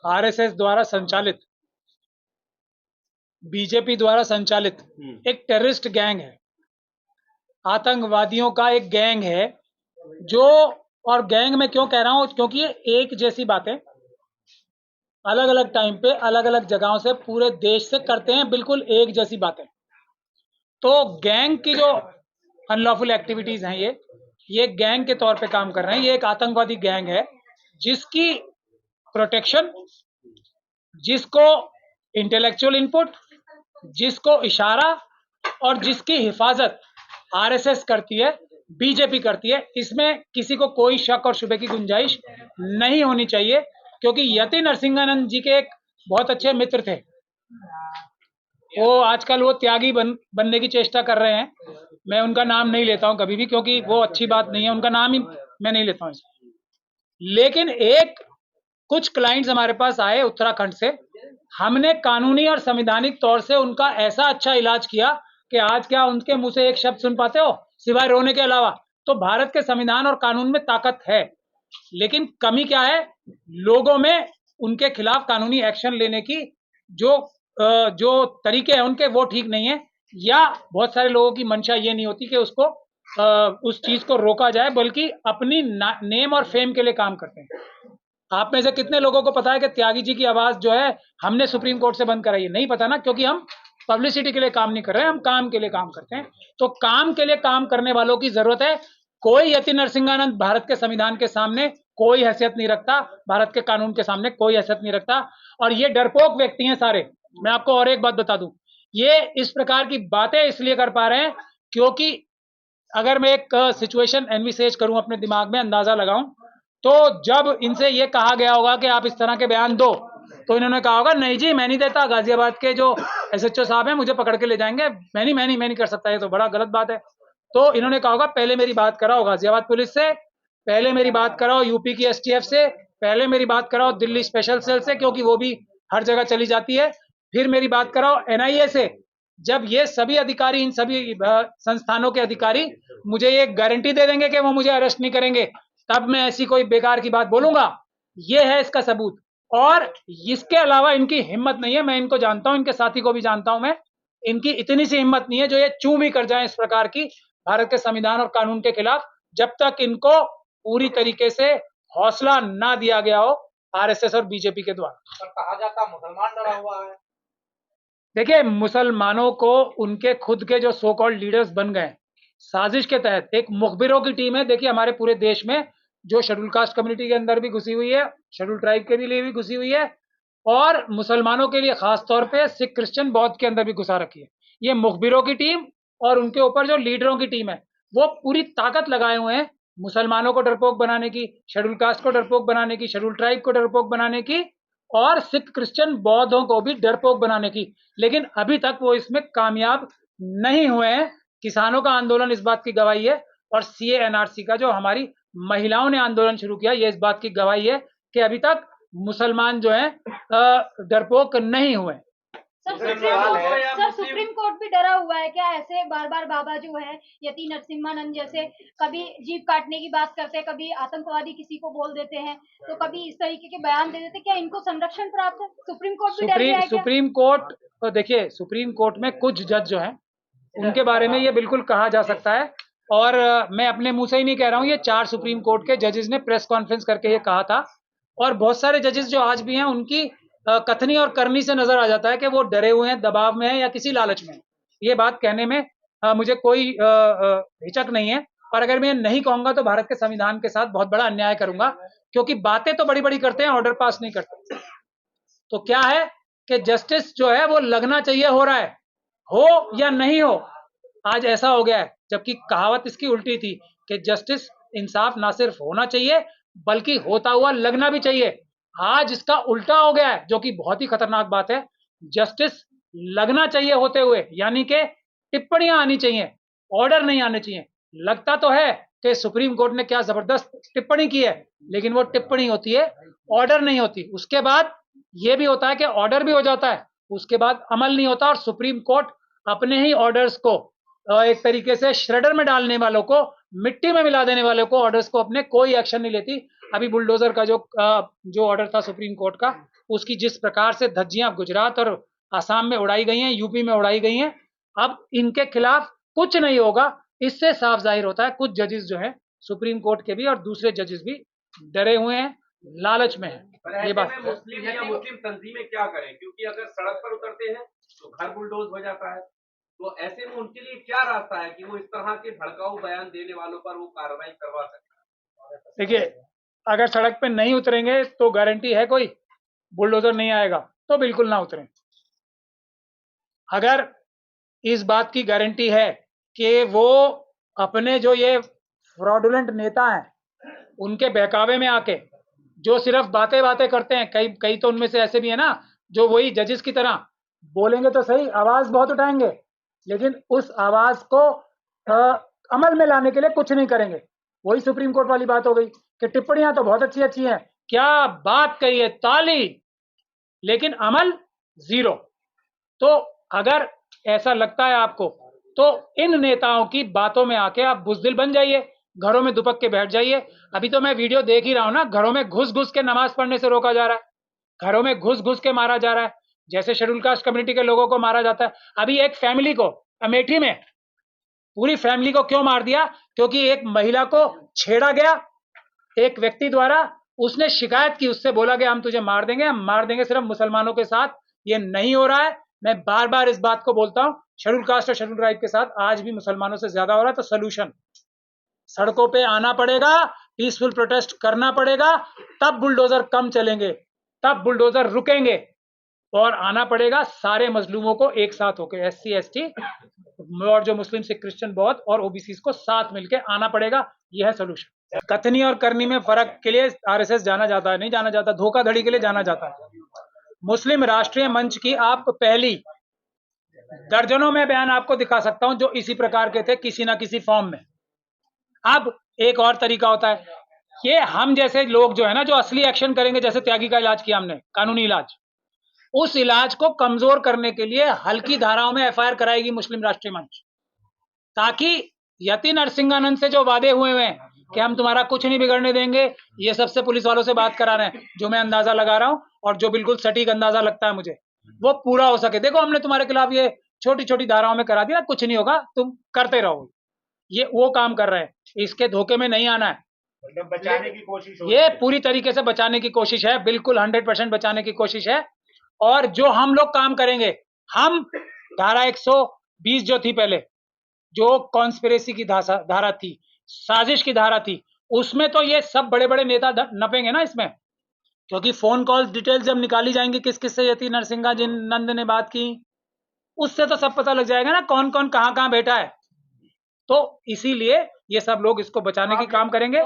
RSS द्वारा संचालित, BJP द्वारा संचालित एक टेररिस्ट गैंग है, आतंकवादियों का एक गैंग है जो, और गैंग में क्यों कह रहा हूं, क्योंकि ये एक जैसी बातें अलग अलग टाइम पे अलग अलग जगहों से पूरे देश से करते हैं, बिल्कुल एक जैसी बातें। तो गैंग की जो अनलॉफुल एक्टिविटीज हैं, ये गैंग के तौर पे काम कर रहे हैं। ये एक आतंकवादी गैंग है जिसकी प्रोटेक्शन, जिसको इंटेलेक्चुअल इनपुट, जिसको इशारा और जिसकी हिफाजत आरएसएस करती है, बीजेपी करती है। इसमें किसी को कोई शक और शुबे की गुंजाइश नहीं होनी चाहिए, क्योंकि यति नरसिंहानंद जी के एक बहुत अच्छे मित्र थे, वो आजकल वो त्यागी बनने की चेष्टा कर रहे हैं। मैं उनका नाम नहीं लेता हूं कभी भी, क्योंकि वो अच्छी बात नहीं है, उनका नाम ही मैं नहीं लेता हूं। लेकिन कुछ क्लाइंट्स हमारे पास आए उत्तराखंड से, हमने कानूनी और संवैधानिक तौर से उनका ऐसा अच्छा इलाज किया कि आज क्या उनके मुंह से एक शब्द सुन पाते हो सिवाय रोने के अलावा? तो भारत के संविधान और कानून में ताकत है, लेकिन कमी क्या है? लोगों में उनके खिलाफ कानूनी एक्शन लेने की जो तरीके हैं उनके, वो ठीक नहीं है। या बहुत सारे लोगों की मंशा ये नहीं होती कि उसको उस चीज को रोका जाए, बल्कि अपनी नेम और फेम के लिए काम करते हैं। आप में से कितने लोगों को पता है कि त्यागी जी की आवाज जो है हमने सुप्रीम कोर्ट से बंद कराई है? नहीं पता ना, क्योंकि हम पब्लिसिटी के लिए काम नहीं कर रहे हैं, हम काम के लिए काम करते हैं। तो काम के लिए काम करने वालों की जरूरत है। कोई यति नरसिंहानंद भारत के संविधान के सामने कोई हैसियत नहीं रखता, भारत के कानून के सामने कोई हैसियत नहीं रखता, और ये डरपोक व्यक्ति हैं सारे। मैं आपको और एक बात बता दूं, ये इस प्रकार की बातें इसलिए कर पा रहे हैं क्योंकि अगर मैं एक सिचुएशन एनविसेज करूं, अपने दिमाग में अंदाजा लगाऊं, तो जब इनसे ये कहा गया होगा कि आप इस तरह के बयान दो, तो इन्होंने कहा होगा नहीं जी मैं नहीं देता, गाजियाबाद के जो एसएचओ साहब हैं मुझे पकड़ के ले जाएंगे, मैं नहीं कर सकता, ये तो बड़ा गलत बात है। तो इन्होंने कहा होगा पहले मेरी बात कराओ गाजियाबाद पुलिस से, पहले मेरी बात कराओ यूपी की एसटीएफ से, पहले मेरी बात कराओ दिल्ली स्पेशल सेल से, क्योंकि वो भी हर जगह चली जाती है, फिर मेरी बात कराओ एनआईए से। जब ये सभी अधिकारी, इन सभी संस्थानों के अधिकारी मुझे ये गारंटी दे देंगे कि वो मुझे अरेस्ट नहीं करेंगे, तब मैं ऐसी कोई बेकार की बात बोलूंगा। ये है इसका सबूत। और इसके अलावा इनकी हिम्मत नहीं है, मैं इनको जानता हूं, इनके साथी को भी जानता हूं मैं, इनकी इतनी सी हिम्मत नहीं है जो ये चूं भी कर जाए इस प्रकार की भारत के संविधान और कानून के खिलाफ, जब तक इनको पूरी तरीके से हौसला ना दिया गया हो आरएसएस और बीजेपी के द्वारा। कहा जाता मुसलमान डरा हुआ है। देखिए, मुसलमानों को उनके खुद के जो सो कॉल्ड लीडर्स बन गए साजिश के तहत, एक मुखबिरों की टीम है। देखिए हमारे पूरे देश में जो शेड्यूल कास्ट कम्युनिटी के अंदर भी घुसी हुई है, शेड्यूल ट्राइब के लिए भी घुसी हुई है, और मुसलमानों के लिए खास तौर पे सिख क्रिश्चियन बौद्ध के अंदर भी घुसा रखी है। ये मुखबिरों की टीम और उनके ऊपर जो लीडरों की टीम है, वो पूरी ताकत लगाए हुए हैं मुसलमानों को डरपोक बनाने की, शेड्यूल कास्ट को डरपोक बनाने की, शेड्यूल ट्राइब को डरपोक बनाने की, और सिख क्रिश्चियन बौद्धों को भी डरपोक बनाने की। लेकिन अभी तक वो इसमें कामयाब नहीं हुए हैं। किसानों का आंदोलन इस बात की गवाही है, और सीए एनआरसी का जो हमारी महिलाओं ने आंदोलन शुरू किया, ये इस बात की गवाही है कि अभी तक मुसलमान जो है डरपोक नहीं हुए। सर सुप्रीम कोर्ट भी डरा हुआ है क्या? ऐसे बार बार बाबा जो है यति नरसिम्हानंद जैसे कभी जीप काटने की बात करते हैं, कभी आतंकवादी किसी को बोल देते हैं, तो कभी इस तरीके के बयान दे देते, क्या इनको संरक्षण प्राप्त है? सुप्रीम कोर्ट भी डर गया है क्या? सुप्रीम कोर्ट, तो देखिए सुप्रीम कोर्ट में कुछ जज जो हैं उनके बारे में ये बिल्कुल कहा जा सकता है, और मैं अपने मुंह से ही नहीं कह रहा हूँ, ये 4 सुप्रीम कोर्ट के जजेस ने प्रेस कॉन्फ्रेंस करके ये कहा था। और बहुत सारे जजेस जो आज भी हैं उनकी कथनी और करनी से नजर आ जाता है कि वो डरे हुए हैं, दबाव में हैं, या किसी लालच में। ये बात कहने में मुझे कोई हिचक नहीं है, और अगर मैं नहीं कहूंगा तो भारत के संविधान के साथ बहुत बड़ा अन्याय करूंगा, क्योंकि बातें तो बड़ी बड़ी करते हैं, ऑर्डर पास नहीं करते। तो क्या है कि जस्टिस जो है वो लगना चाहिए, हो रहा है, हो या नहीं हो, आज ऐसा हो गया है, जबकि कहावत इसकी उल्टी थी कि जस्टिस, इंसाफ ना सिर्फ होना चाहिए बल्कि होता हुआ लगना भी चाहिए। आज इसका उल्टा हो गया है, जो कि बहुत ही खतरनाक बात है। जस्टिस लगना चाहिए होते हुए, यानी कि टिप्पणियां आनी चाहिए, ऑर्डर नहीं आने चाहिए। लगता तो है कि सुप्रीम कोर्ट ने क्या जबरदस्त टिप्पणी की है, लेकिन वो टिप्पणी होती है, ऑर्डर नहीं होती। उसके बाद ये भी होता है कि ऑर्डर भी हो जाता है, उसके बाद अमल नहीं होता, और सुप्रीम कोर्ट अपने ही ऑर्डर्स को एक तरीके से श्रेडर में डालने वालों को, मिट्टी में मिला देने वालों को, ऑर्डर्स को अपने कोई एक्शन नहीं लेती। अभी बुलडोजर का जो ऑर्डर था सुप्रीम कोर्ट का, उसकी जिस प्रकार से धज्जियां गुजरात और आसाम में उड़ाई गई हैं, यूपी में उड़ाई गई हैं, अब इनके खिलाफ कुछ नहीं होगा। इससे साफ जाहिर होता है कुछ जजेस जो है सुप्रीम कोर्ट के भी और दूसरे जजेस भी डरे हुए हैं, लालच में है। ये बात मुस्लिम या मुस्लिम तंजीमें क्या करें, क्योंकि अगर सड़क पर उतरते हैं तो घर बुलडोज हो जाता है, तो ऐसे में उनके लिए क्या रास्ता है कि वो इस तरह के भड़काऊ बयान देने वालों पर वो कार्रवाई करवा सकते हैं? देखिए, अगर सड़क पे नहीं उतरेंगे तो गारंटी है कोई बुलडोजर नहीं आएगा, तो बिल्कुल ना उतरें। अगर इस बात की गारंटी है कि वो अपने जो ये फ्रॉडुलेंट नेता हैं, उनके बहकावे में आके जो सिर्फ बातें बातें करते हैं, कई कई तो उनमें से ऐसे भी है ना जो वही जजेस की तरह बोलेंगे तो सही, आवाज बहुत उठाएंगे, लेकिन उस आवाज को अमल में लाने के लिए कुछ नहीं करेंगे। वही सुप्रीम कोर्ट वाली बात हो गई कि टिप्पणियां तो बहुत अच्छी अच्छी हैं, क्या बात कही है, ताली, लेकिन अमल जीरो। तो अगर ऐसा लगता है आपको तो इन नेताओं की बातों में आके आप बुजदिल बन जाइए, घरों में दुपक के बैठ जाइए। अभी तो मैं वीडियो देख ही रहा हूं ना, घरों में घुस घुस के नमाज पढ़ने से रोका जा रहा है, घरों में घुस घुस के मारा जा रहा है, जैसे शेड्यूल कास्ट कम्युनिटी के लोगों को मारा जाता है। अभी एक फैमिली को अमेठी में पूरी फैमिली को क्यों मार दिया? क्योंकि एक महिला को छेड़ा गया एक व्यक्ति द्वारा, उसने शिकायत की, उससे बोला गया हम तुझे मार देंगे, हम मार देंगे सिर्फ मुसलमानों के साथ। ये नहीं हो रहा है, मैं बार बार इस बात को बोलता हूं, शेड्यूल कास्ट और शेड्यूल ट्राइब के साथ आज भी मुसलमानों से ज्यादा हो रहा है। तो सोल्यूशन सड़कों पे आना पड़ेगा, पीसफुल प्रोटेस्ट करना पड़ेगा, तब बुलडोजर कम चलेंगे, तब बुलडोजर रुकेंगे, और आना पड़ेगा सारे मजलूमों को एक साथ होकर, SC ST और जो मुस्लिम सिख क्रिश्चियन बौद्ध और OBC को साथ मिलकर आना पड़ेगा। यह है सोल्यूशन। कथनी और करनी में फर्क के लिए RSS जाना जाता है, नहीं जाना जाता, धोखाधड़ी के लिए जाना जाता है। मुस्लिम राष्ट्रीय मंच की आप पहली दर्जनों में बयान आपको दिखा सकता हूं जो इसी प्रकार के थे किसी ना किसी फॉर्म में। अब एक और तरीका होता है, ये हम जैसे लोग जो है ना, जो असली एक्शन करेंगे, जैसे त्यागी का इलाज किया हमने, कानूनी इलाज, उस इलाज को कमजोर करने के लिए हल्की धाराओं में FIR कराएगी मुस्लिम राष्ट्रीय मंच, ताकि यति नरसिंहानंद से जो वादे हुए हैं कि हम तुम्हारा कुछ नहीं बिगड़ने देंगे, ये सबसे पुलिस वालों से बात करा रहे हैं, जो मैं अंदाजा लगा रहा हूं और जो बिल्कुल सटीक अंदाजा लगता है मुझे, वो पूरा हो सके। देखो हमने तुम्हारे खिलाफ ये छोटी छोटी धाराओं में करा दिया, कुछ नहीं होगा, तुम करते रहो। ये वो काम कर रहे हैं, इसके धोखे में नहीं आना है, मतलब बचाने की कोशिश हो, ये पूरी तरीके से बचाने की कोशिश है, बिल्कुल 100% बचाने की कोशिश है। और जो हम लोग काम करेंगे, हम धारा 120 जो थी पहले, जो कॉन्स्पिरेसी की धारा थी, साजिश की धारा थी, उसमें तो ये सब बड़े बड़े नेता नपेंगे ना इसमें, क्योंकि फोन कॉल डिटेल जब निकाली जाएंगी किस किस से यति नरसिंहानंद ने बात की, उससे तो सब पता लग जाएगा ना कौन कौन कहां कहां बैठा है। तो इसीलिए ये सब लोग इसको बचाने की काम करेंगे।